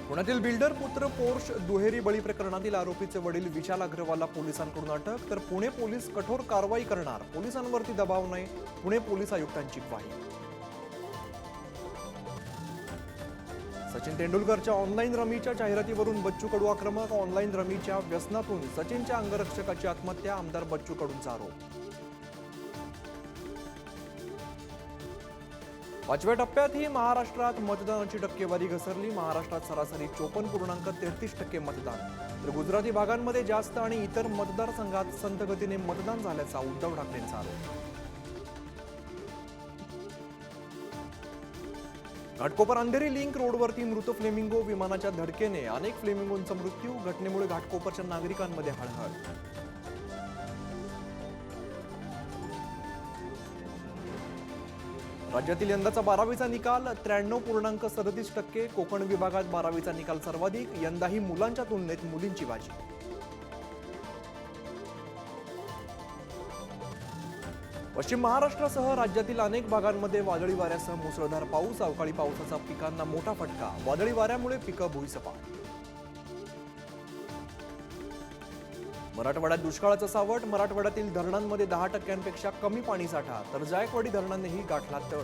पुण्यातील बिल्डर पुत्र पोर्श दुहेरी बळी प्रकरणातील आरोपीचे वडील विशाल अग्रवालला पोलिसांकडून अटक, तर पुणे पोलीस कठोर कारवाई करणार, पोलिसांवरती दबाव नाही, पुणे पोलीस आयुक्तांची ग्वाही. सचिन तेंडुलकरच्या ऑनलाईन रमीच्या जाहिरातीवरून बच्चू कडू आक्रमक. ऑनलाईन रमीच्या व्यसनातून सचिनच्या अंगरक्षकाची आत्महत्या, आमदार बच्चू कडूंचा आरोप. 5व्या टप्प्यातही महाराष्ट्रात मतदानाची टक्केवारी घसरली. महाराष्ट्रात सरासरी 54.33% मतदान, तर गुजराती भागांमध्ये जास्त आणि इतर मतदारसंघात संथ गतीने मतदान झाल्याचा उद्धव ठाकरेंचा आरोप. घाटकोपर अंधेरी लिंक रोडवरती मृत फ्लेमिंगो विमानाच्या धडकेने अनेक फ्लेमिंगोंचा मृत्यू. घटनेमुळे घाटकोपरच्या नागरिकांमध्ये हळहळ. राज्यातील यंदाचा 12वीचा निकाल 93.37%. कोकण विभागात 12वीचा निकाल सर्वाधिक. यंदाही मुलांच्या तुलनेत मुलींची बाजी. पश्चिम महाराष्ट्रासह राज्यातील अनेक भागांमध्ये वादळी वाऱ्यासह मुसळधार पाऊस. अवकाळी पावसाचा पिकांना मोठा फटका. वादळी वाऱ्यामुळे पिकं भुईसपाट. मराठवाड्यात दुष्काळाचं सावट. मराठवाड्यातील धरणांमध्ये 10%पेक्षा कमी पाणीसाठा, तर जायकवाडी धरणानेही गाठला तळ.